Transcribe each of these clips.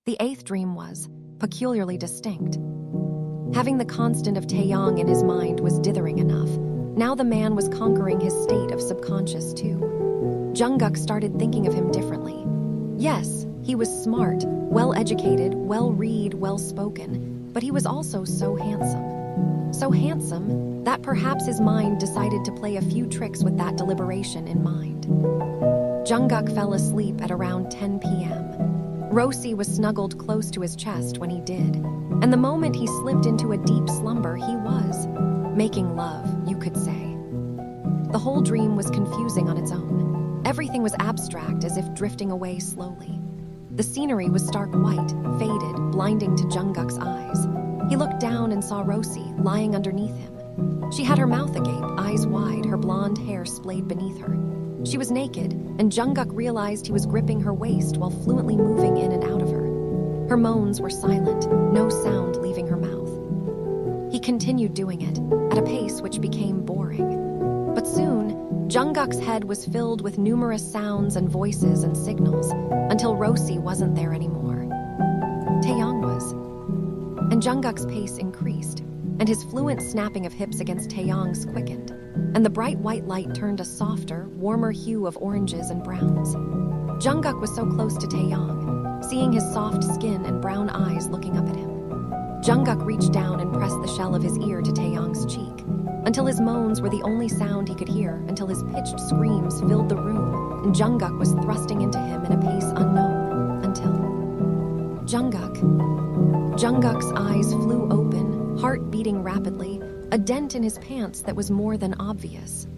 The eighth dream was peculiarly distinct. Having the constant of Taehyung in his mind was dithering enough. Now the man was conquering his state of subconscious too. Jeongguk started thinking of him differently. Yes, he was smart, well-educated, well-read, well-spoken, but he was also so handsome. So handsome that perhaps his mind decided to play a few tricks with that deliberation in mind. Jeongguk fell asleep at around 10 p.m. Rosie was snuggled close to his chest when he did, and the moment he slipped into a deep slumber, he was making love, you could say. The whole dream was confusing on its own. Everything was abstract, as if drifting away slowly. The scenery was stark white, faded, blinding to Jeongguk's eyes. He looked down and saw Rosie lying underneath him. She had her mouth agape, eyes wide, her blonde hair splayed beneath her. She was naked, and Jeongguk realized he was gripping her waist while fluently moving in and out of her. Her moans were silent, no sound leaving her mouth. He continued doing it, at a pace which became boring. But soon, Jeongguk's head was filled with numerous sounds and voices and signals, until Rosie wasn't there anymore. Taehyung was. And Jeongguk's pace increased, and his fluent snapping of hips against Taehyung's quickened, and the bright white light turned a softer, warmer hue of oranges and browns. Jeongguk was so close to Taehyung, seeing his soft skin and brown eyes looking up at him. Jeongguk reached down and pressed the shell of his ear to Taehyung's cheek, until his moans were the only sound he could hear, until his pitched screams filled the room, and Jeongguk was thrusting into him in a pace unknown, until... Jeongguk's eyes flew open, heart beating rapidly, a dent in his pants that was more than obvious.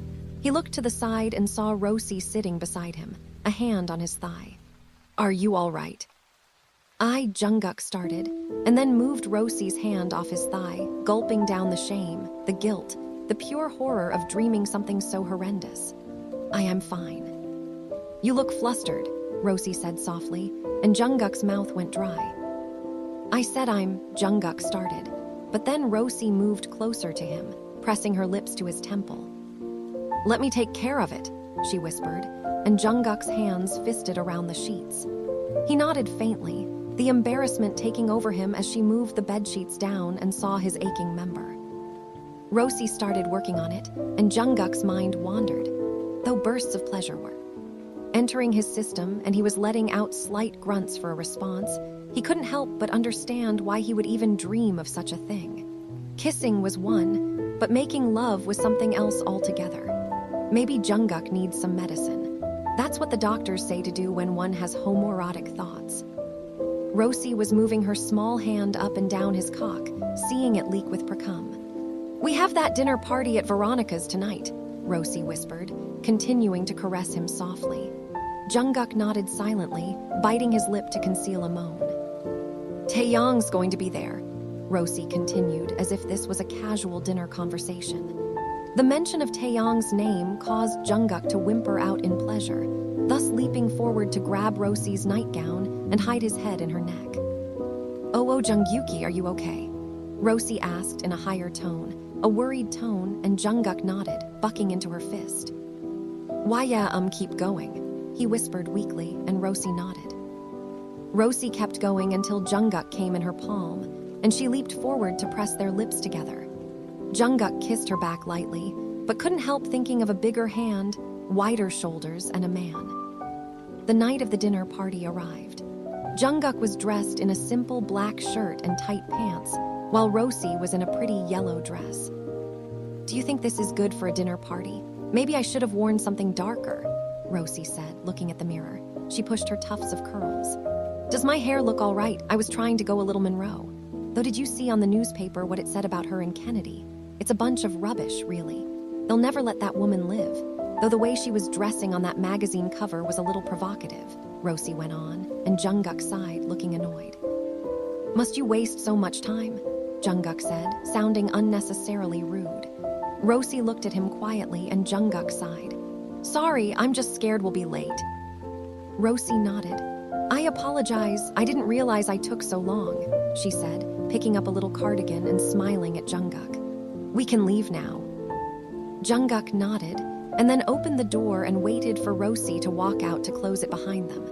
He looked to the side and saw Rosie sitting beside him, a hand on his thigh. "Are you all right?" Jeongguk started, and then moved Rosie's hand off his thigh, gulping down the shame, the guilt, the pure horror of dreaming something so horrendous. "I am fine." "You look flustered," Rosie said softly, and Jeongguk's mouth went dry. "I said Jeongguk started, but then Rosie moved closer to him, pressing her lips to his temple. "Let me take care of it," she whispered, and Jeongguk's hands fisted around the sheets. He nodded faintly, the embarrassment taking over him as she moved the bedsheets down and saw his aching member. Rosie started working on it, and Jeongguk's mind wandered, though bursts of pleasure were entering his system, and he was letting out slight grunts for a response. He couldn't help but understand why he would even dream of such a thing. Kissing was one, but making love was something else altogether. Maybe Jeongguk needs some medicine. That's what the doctors say to do when one has homoerotic thoughts. Rosie was moving her small hand up and down his cock, seeing it leak with precum. "We have that dinner party at Veronica's tonight," Rosie whispered, continuing to caress him softly. Jeongguk nodded silently, biting his lip to conceal a moan. "Taehyung's going to be there," Rosie continued, as if this was a casual dinner conversation. The mention of Taehyung's name caused Jeongguk to whimper out in pleasure, thus leaping forward to grab Rosie's nightgown and hide his head in her neck. Oh, Jeongguk, are you okay?" Rosie asked in a higher tone, a worried tone, and Jeongguk nodded, bucking into her fist. "Why, yeah, keep going," he whispered weakly, and Rosie nodded. Rosie kept going until Jeongguk came in her palm, and she leaped forward to press their lips together. Jeongguk kissed her back lightly, but couldn't help thinking of a bigger hand, wider shoulders, and a man. The night of the dinner party arrived. Jeongguk was dressed in a simple black shirt and tight pants, while Rosie was in a pretty yellow dress. "Do you think this is good for a dinner party? Maybe I should have worn something darker," Rosie said, looking at the mirror. She pushed her tufts of curls. "Does my hair look all right? I was trying to go a little Monroe. Though did you see on the newspaper what it said about her and Kennedy? It's a bunch of rubbish, really. They'll never let that woman live. Though the way she was dressing on that magazine cover was a little provocative," Rosie went on, and Jeongguk sighed, looking annoyed. "Must you waste so much time?" Jeongguk said, sounding unnecessarily rude. Rosie looked at him quietly, and Jeongguk sighed. "Sorry, I'm just scared we'll be late." Rosie nodded. "I apologize, I didn't realize I took so long," she said, picking up a little cardigan and smiling at Jeongguk. "We can leave now." Jeongguk nodded, and then opened the door and waited for Rosie to walk out to close it behind them.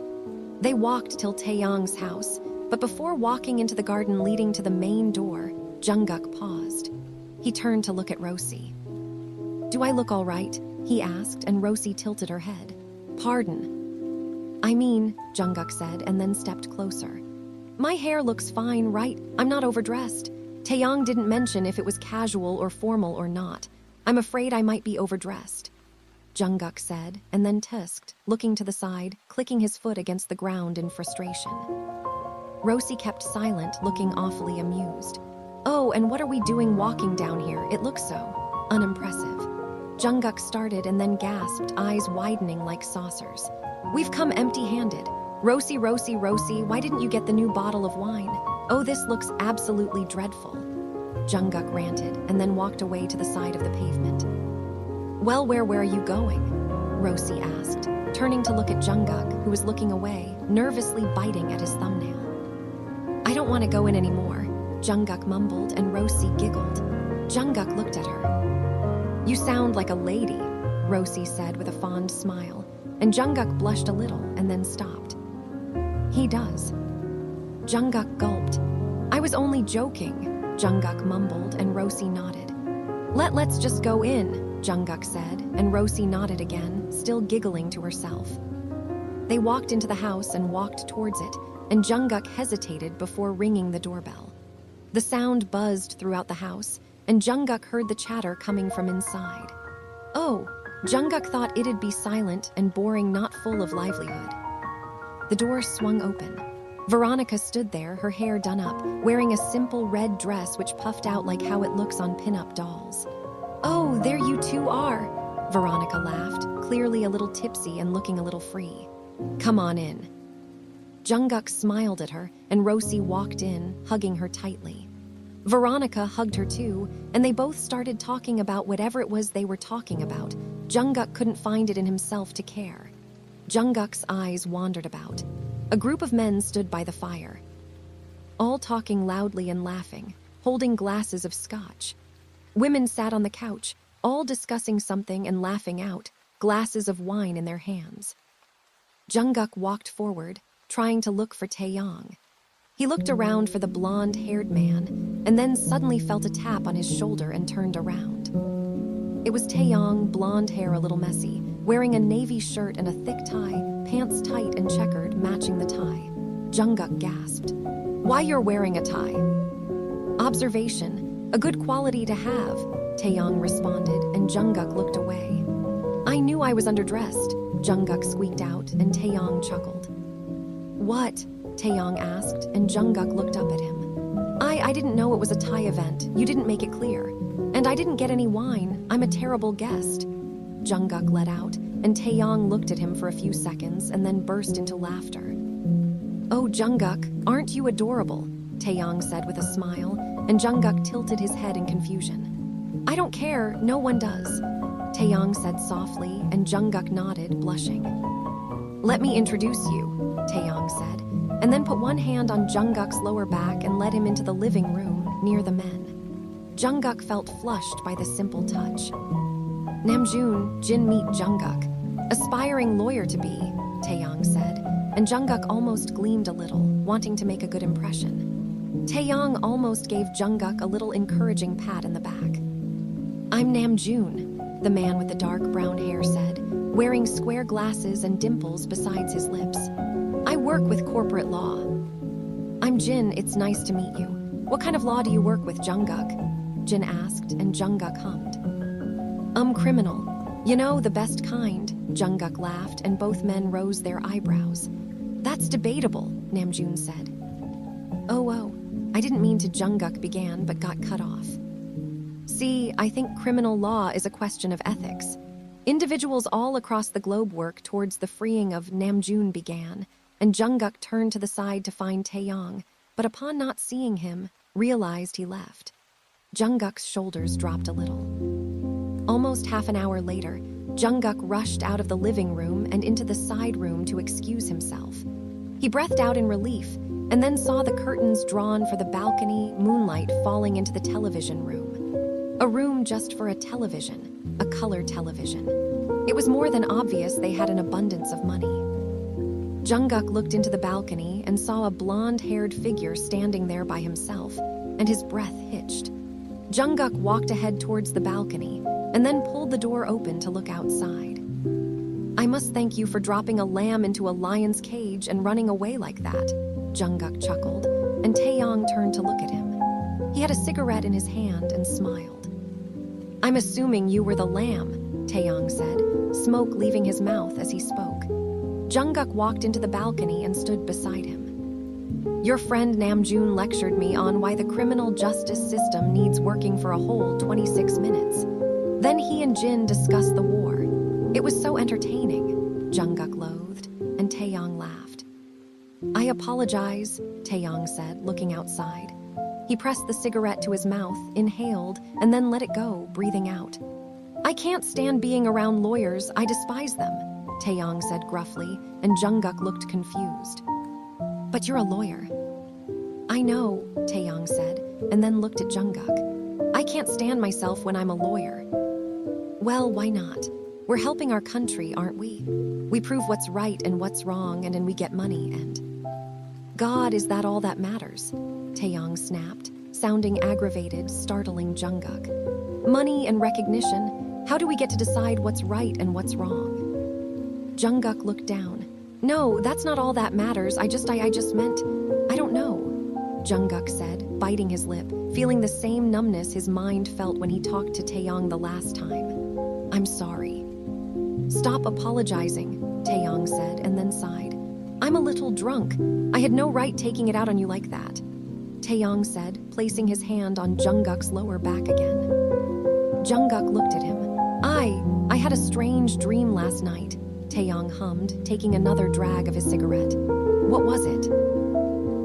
They walked till Taehyung's house, But before walking into the garden leading to the main door, Jeongguk paused. He turned to look at Rosie. "Do I look all right?" he asked, and Rosie tilted her head. "Pardon." "I mean," Jeongguk said, and then stepped closer. "My hair looks fine, right? I'm not overdressed. Taehyung didn't mention if it was casual or formal or not. I'm afraid I might be overdressed," Jeongguk said, and then tusked, looking to the side, clicking his foot against the ground in frustration. Rosie kept silent, looking awfully amused. "Oh, and what are we doing walking down here? It looks so unimpressive." Jeongguk started and then gasped, eyes widening like saucers. "We've come empty-handed. Rosie, Rosie, Rosie, why didn't you get the new bottle of wine? Oh, this looks absolutely dreadful," Jeongguk ranted, and then walked away to the side of the pavement. "Well, where are you going?" Rosie asked, turning to look at Jeongguk, who was looking away, nervously biting at his thumbnail. "I don't want to go in anymore," Jeongguk mumbled, and Rosie giggled. Jeongguk looked at her. "You sound like a lady," Rosie said with a fond smile, and Jeongguk blushed a little and then stopped. "He does." Jeongguk gulped. "I was only joking," Jeongguk mumbled, and Rosie nodded. Let's just go in," Jeongguk said, and Rosie nodded again, still giggling to herself. They walked into the house and walked towards it, and Jeongguk hesitated before ringing the doorbell. The sound buzzed throughout the house, and Jeongguk heard the chatter coming from inside. Oh, Jeongguk thought it'd be silent and boring, not full of livelihood. The door swung open. Veronica stood there, her hair done up, wearing a simple red dress which puffed out like how it looks on pin-up dolls. "Oh, there you two are," Veronica laughed, clearly a little tipsy and looking a little free. "Come on in." Jeongguk smiled at her, and Rosie walked in, hugging her tightly. Veronica hugged her too, and they both started talking about whatever it was they were talking about. Jeongguk couldn't find it in himself to care. Jeongguk's eyes wandered about. A group of men stood by the fire, all talking loudly and laughing, holding glasses of scotch. Women sat on the couch, all discussing something and laughing out, glasses of wine in their hands. Jeongguk walked forward, trying to look for Taehyung. He looked around for the blonde-haired man, and then suddenly felt a tap on his shoulder and turned around. It was Taehyung, blonde hair a little messy, wearing a navy shirt and a thick tie, pants tight and checkered, matching the tie. Jeongguk gasped. "Why you're wearing a tie?" "Observation, a good quality to have," Taehyung responded, and Jeongguk looked away. "I knew I was underdressed," Jeongguk squeaked out, and Taehyung chuckled. "What?" Taehyung asked, and Jeongguk looked up at him. I didn't know it was a Thai event. You didn't make it clear. And I didn't get any wine. I'm a terrible guest," Jeongguk let out, and Taehyung looked at him for a few seconds and then burst into laughter. "Oh, Jeongguk, aren't you adorable?" Taehyung said with a smile, and Jeongguk tilted his head in confusion. "I don't care, no one does," Taehyung said softly, and Jeongguk nodded, blushing. "Let me introduce you," Taehyung said, and then put one hand on Jeongguk's lower back and led him into the living room near the men. Jeongguk felt flushed by the simple touch. "Namjoon, Jin meet Jeongguk. Aspiring lawyer to be," Taehyung said, and Jeongguk almost gleamed a little, wanting to make a good impression. Taehyung almost gave Jeongguk a little encouraging pat in the back. "I'm Namjoon," the man with the dark brown hair said, wearing square glasses and dimples besides his lips. "I work with corporate law." "I'm Jin, it's nice to meet you. What kind of law do you work with, Jeongguk?" Jin asked, and Jeongguk hummed. Criminal. You know, the best kind," Jeongguk laughed, and both men rose their eyebrows. "That's debatable," Namjoon said. Oh, I didn't mean to," Jeongguk began, but got cut off. "See, I think criminal law is a question of ethics. Individuals all across the globe work towards the freeing of," Namjoon began, and Jeongguk turned to the side to find Taehyung, but upon not seeing him, realized he left. Jeongguk's shoulders dropped a little. Almost half an hour later, Jeongguk rushed out of the living room and into the side room to excuse himself. He breathed out in relief, and then saw the curtains drawn for the balcony, moonlight falling into the television room. A room just for a television, a color television. It was more than obvious they had an abundance of money. Jeongguk looked into the balcony and saw a blonde-haired figure standing there by himself, and his breath hitched. Jeongguk walked ahead towards the balcony and then pulled the door open to look outside. "I must thank you for dropping a lamb into a lion's cage and running away like that," Jeongguk chuckled, and Taehyung turned to look at him. He had a cigarette in his hand and smiled. "I'm assuming you were the lamb," Taehyung said, smoke leaving his mouth as he spoke. Jeongguk walked into the balcony and stood beside him. "Your friend Namjoon lectured me on why the criminal justice system needs working for a whole 26 minutes. Then he and Jin discussed the war. It was so entertaining," Jeongguk loathed, and Taehyung laughed. "I apologize," Taehyung said, looking outside. He pressed the cigarette to his mouth, inhaled, and then let it go, breathing out. "I can't stand being around lawyers, I despise them," Taehyung said gruffly, and Jeongguk looked confused. "But you're a lawyer." "I know," Taehyung said, and then looked at Jeongguk. "I can't stand myself when I'm a lawyer." "Well, why not? We're helping our country, aren't we? We prove what's right and what's wrong, and then we get money and—" "God, is that all that matters?" Taehyung snapped, sounding aggravated, startling Jeongguk. "Money and recognition, how do we get to decide what's right and what's wrong?" Jeongguk looked down. "No, that's not all that matters, I just meant, I don't know," Jeongguk said, biting his lip, feeling the same numbness his mind felt when he talked to Taehyung the last time. "I'm sorry." "Stop apologizing," Taehyung said, and then sighed. "I'm a little drunk. I had no right taking it out on you like that," Taehyung said, placing his hand on Jeongguk's lower back again. Jeongguk looked at him. I had a strange dream last night," Taehyung hummed, taking another drag of his cigarette. "What was it?"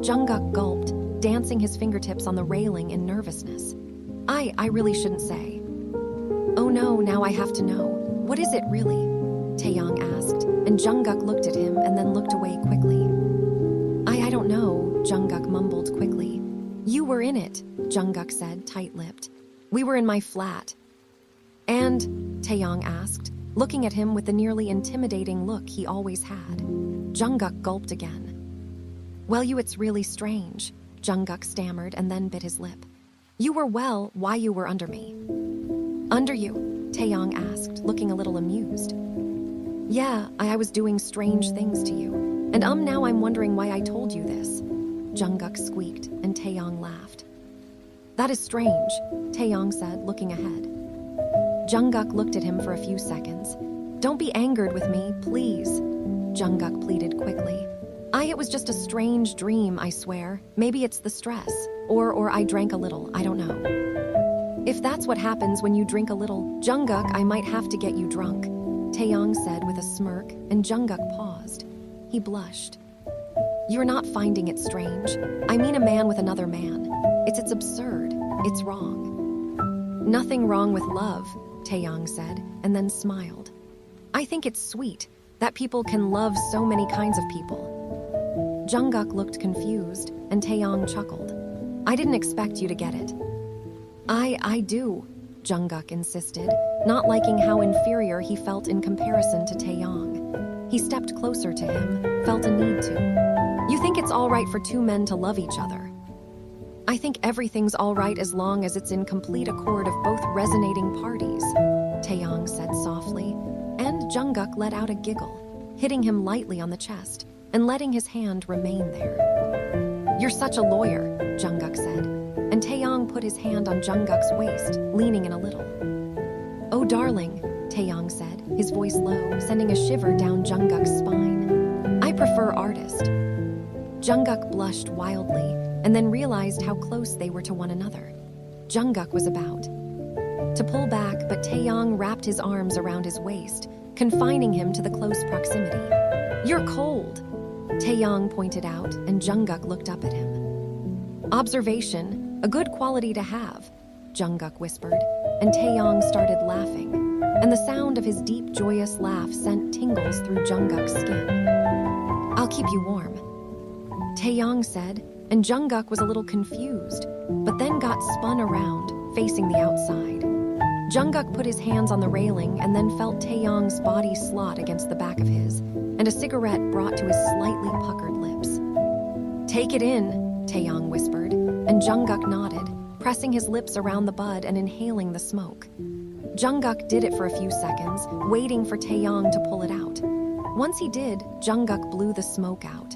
Jeongguk gulped, dancing his fingertips on the railing in nervousness. I really shouldn't say." "Oh no, now I have to know. What is it really?" Taehyung asked, and Jeongguk looked at him and then looked away quickly. I don't know," Jeongguk mumbled quickly. "You were in it," Jeongguk said, tight-lipped. "We were in my flat." "And?" Taehyung asked, looking at him with the nearly intimidating look he always had. Jeongguk gulped again. "Well, it's really strange," Jeongguk stammered and then bit his lip. "You were why you were under me." "Under you?" Taehyung asked, looking a little amused. "Yeah, I was doing strange things to you. And now I'm wondering why I told you this," Jeongguk squeaked, and Taehyung laughed. "That is strange," Taehyung said, looking ahead. Jeongguk looked at him for a few seconds. "Don't be angered with me, please," Jeongguk pleaded quickly. It was just a strange dream, I swear. Maybe it's the stress. Or I drank a little, I don't know." "If that's what happens when you drink a little, Jeongguk, I might have to get you drunk," Taehyung said with a smirk, and Jeongguk paused. He blushed. "You're not finding it strange. I mean a man with another man. It's absurd. It's wrong." "Nothing wrong with love," Taehyung said, and then smiled. "I think it's sweet that people can love so many kinds of people." Jeongguk looked confused, and Taehyung chuckled. "I didn't expect you to get it." I do," Jeongguk insisted, not liking how inferior he felt in comparison to Taehyung. He stepped closer to him, felt a need to. "You think it's all right for two men to love each other?" "I think everything's all right as long as it's in complete accord of both resonating parties," Taehyung said softly, and Jeongguk let out a giggle, hitting him lightly on the chest and letting his hand remain there. "You're such a lawyer," Jeongguk said, and Taehyung put his hand on Jeongguk's waist, leaning in a little. "Oh, darling," Taehyung said, his voice low, sending a shiver down Jeongguk's spine. "I prefer artist." Jeongguk blushed wildly, and then realized how close they were to one another. Jeongguk was about to pull back, but Taehyung wrapped his arms around his waist, confining him to the close proximity. "You're cold," Taehyung pointed out, and Jeongguk looked up at him. "Observation, a good quality to have," Jeongguk whispered, and Taehyung started laughing, and the sound of his deep, joyous laugh sent tingles through Jeongguk's skin. "I'll keep you warm," Taehyung said, and Jeongguk was a little confused, but then got spun around, facing the outside. Jeongguk put his hands on the railing and then felt Taehyung's body slot against the back of his, and a cigarette brought to his slightly puckered lips. "Take it in," Taehyung whispered, and Jeongguk nodded, pressing his lips around the bud and inhaling the smoke. Jeongguk did it for a few seconds, waiting for Taehyung to pull it out. Once he did, Jeongguk blew the smoke out.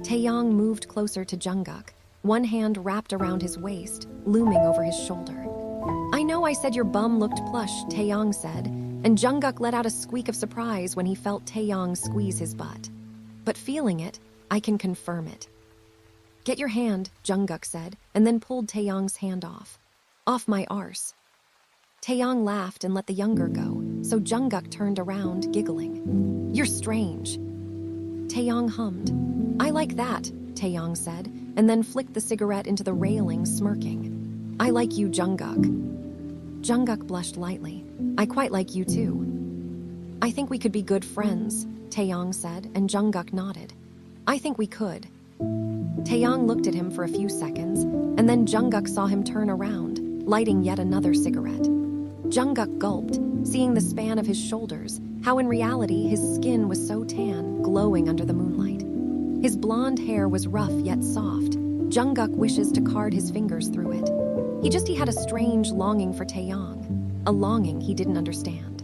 Taehyung moved closer to Jeongguk, one hand wrapped around his waist, looming over his shoulder. "I know I said your bum looked plush," Taehyung said, and Jeongguk let out a squeak of surprise when he felt Taehyung squeeze his butt. "But feeling it, I can confirm it." "Get your hand," Jeongguk said, and then pulled Taehyung's hand off. "Off my arse." Taehyung laughed and let the younger go, so Jeongguk turned around, giggling. "You're strange." Taehyung hummed. "I like that," Taehyung said, and then flicked the cigarette into the railing, smirking. "I like you, Jeongguk." Jeongguk blushed lightly. "I quite like you too." "I think we could be good friends," Taehyung said, and Jeongguk nodded. "I think we could." Taehyung looked at him for a few seconds, and then Jeongguk saw him turn around, lighting yet another cigarette. Jeongguk gulped, seeing the span of his shoulders, how in reality his skin was so tan, glowing under the moonlight. His blonde hair was rough yet soft. Jeongguk wishes to card his fingers through it. He had a strange longing for Taehyung, a longing he didn't understand.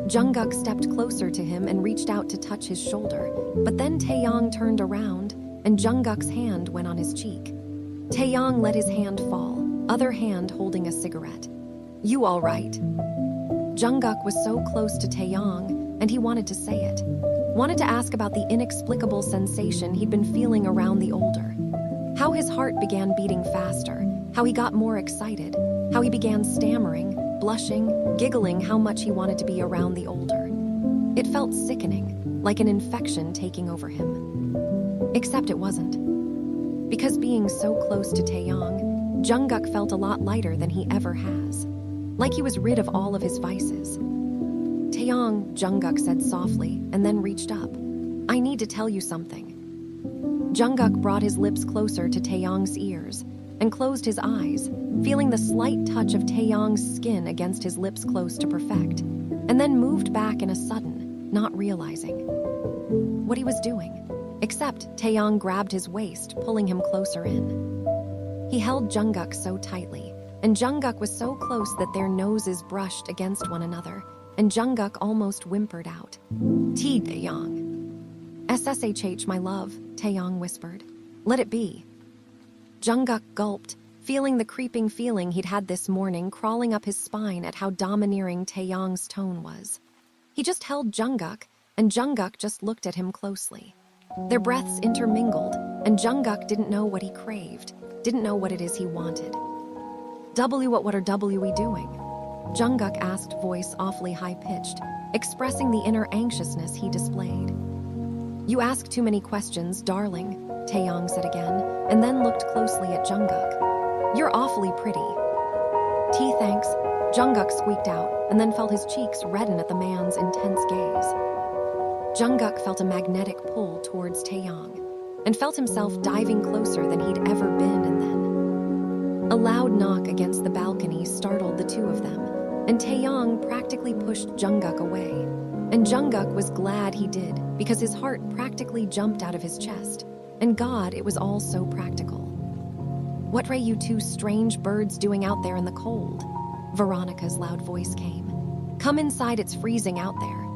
Jeongguk stepped closer to him and reached out to touch his shoulder, but then Taehyung turned around, and Jeongguk's hand went on his cheek. Taehyung let his hand fall, other hand holding a cigarette. "You all right?" Jeongguk was so close to Taehyung, and he wanted to say it. Wanted to ask about the inexplicable sensation he'd been feeling around the older. How his heart began beating faster, how he got more excited, how he began stammering, blushing, giggling how much he wanted to be around the older. It felt sickening, like an infection taking over him. Except it wasn't. Because being so close to Taehyung, Jeongguk felt a lot lighter than he ever has. Like he was rid of all of his vices. "Taehyung," Jeongguk said softly, and then reached up. "I need to tell you something." Jeongguk brought his lips closer to Taehyung's ears and closed his eyes, feeling the slight touch of Taehyung's skin against his lips close to perfect, and then moved back in a sudden, not realizing what he was doing. Except Taehyung grabbed his waist, pulling him closer in. He held Jeongguk so tightly, and Jeongguk was so close that their noses brushed against one another, and Jeongguk almost whimpered out. "Taehyung." "SSHH, my love," Taehyung whispered. "Let it be." Jeongguk gulped, feeling the creeping feeling he'd had this morning crawling up his spine at how domineering Taehyung's tone was. He just held Jeongguk, and Jeongguk just looked at him closely. Their breaths intermingled, and Jeongguk didn't know what he craved, didn't know what it is he wanted. What are we doing?" Jeongguk asked, voice awfully high-pitched, expressing the inner anxiousness he displayed. "You ask too many questions, darling," Taehyung said again, and then looked closely at Jeongguk. "You're awfully pretty." "Tea, thanks," Jeongguk squeaked out, and then felt his cheeks redden at the man's intense gaze. Jeongguk felt a magnetic pull towards Taehyung, and felt himself diving closer than he'd ever been, and then a loud knock against the balcony startled the two of them, and Taehyung practically pushed Jeongguk away. And Jeongguk was glad he did, because his heart practically jumped out of his chest. And God, it was all so practical. "What are you two strange birds doing out there in the cold?" Veronica's loud voice came. "Come inside, it's freezing out there."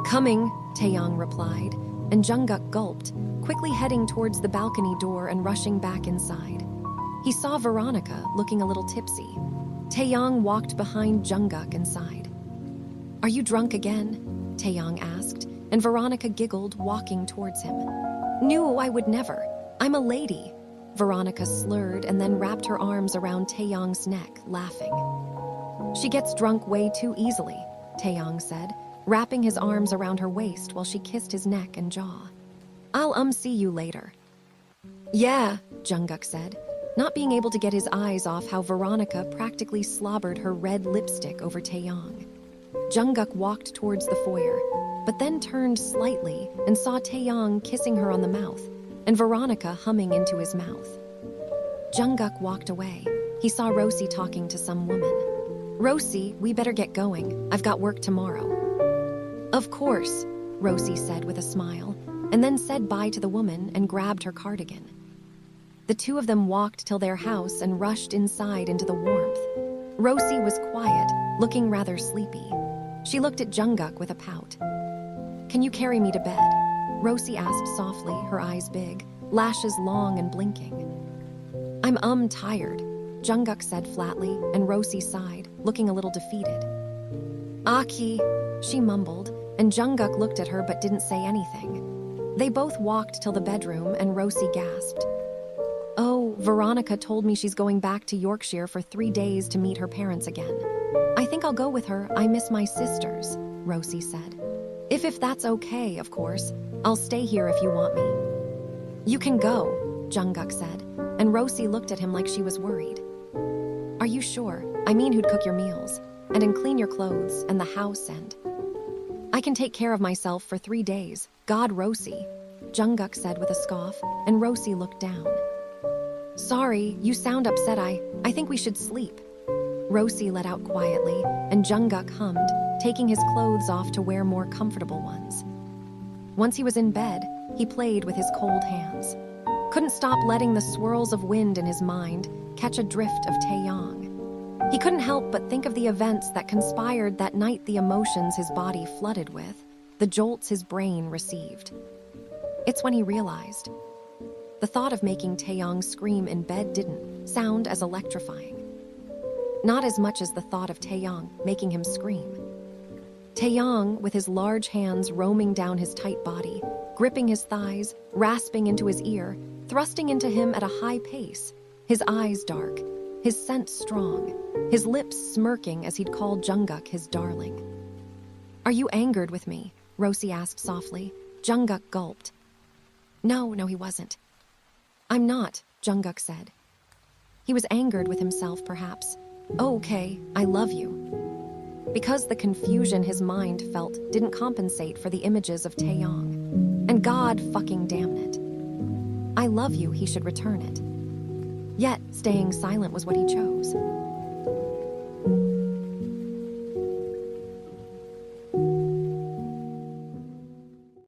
"Coming," Taehyung replied, and Jeongguk gulped, quickly heading towards the balcony door and rushing back inside. He saw Veronica looking a little tipsy. Taehyung walked behind Jeongguk inside. "Are you drunk again?" Taehyung asked, and Veronica giggled, walking towards him. "No, I would never. I'm a lady." Veronica slurred and then wrapped her arms around Taehyung's neck, laughing. "She gets drunk way too easily," Taehyung said, wrapping his arms around her waist while she kissed his neck and jaw. "I'll see you later." "Yeah," Jeongguk said, not being able to get his eyes off how Veronica practically slobbered her red lipstick over Taehyung. Jeongguk walked towards the foyer, but then turned slightly and saw Taehyung kissing her on the mouth, and Veronica humming into his mouth. Jeongguk walked away. He saw Rosie talking to some woman. "Rosie, we better get going. I've got work tomorrow." "Of course," Rosie said with a smile, and then said bye to the woman and grabbed her cardigan. The two of them walked till their house and rushed inside into the warmth. Rosie was quiet, looking rather sleepy. She looked at Jeongguk with a pout. "Can you carry me to bed?" Rosie asked softly, her eyes big, lashes long and blinking. I'm tired," Jeongguk said flatly, and Rosie sighed, looking a little defeated. "Aki," she mumbled, and Jeongguk looked at her but didn't say anything. They both walked till the bedroom, and Rosie gasped. "Oh, Veronica told me she's going back to Yorkshire for 3 days to meet her parents again. I think I'll go with her. I miss my sisters," Rosie said. If that's okay, of course. I'll stay here if you want me." "You can go," Jeongguk said, and Rosie looked at him like she was worried. "Are you sure? I mean, who'd cook your meals and clean your clothes and the house and—" "I can take care of myself for 3 days. God, Rosie," Jeongguk said with a scoff, and Rosie looked down. "Sorry, you sound upset. I think we should sleep," Rosie let out quietly, and Jeongguk hummed, taking his clothes off to wear more comfortable ones. Once he was in bed, he played with his cold hands. Couldn't stop letting the swirls of wind in his mind catch a drift of Taehyung. He couldn't help but think of the events that conspired that night, the emotions his body flooded with, the jolts his brain received. It's when he realized. The thought of making Taehyung scream in bed didn't sound as electrifying. Not as much as the thought of Taehyung making him scream. Taehyung, with his large hands roaming down his tight body, gripping his thighs, rasping into his ear, thrusting into him at a high pace, his eyes dark, his scent strong, his lips smirking as he'd called Jeongguk his darling. "Are you angered with me?" Rosie asked softly. Jeongguk gulped. No, he wasn't. "I'm not," Jeongguk said. He was angered with himself, perhaps. "Oh, okay, I love you." Because the confusion his mind felt didn't compensate for the images of Taehyung. And God fucking damn it. "I love you," he should return it. Yet, staying silent was what he chose.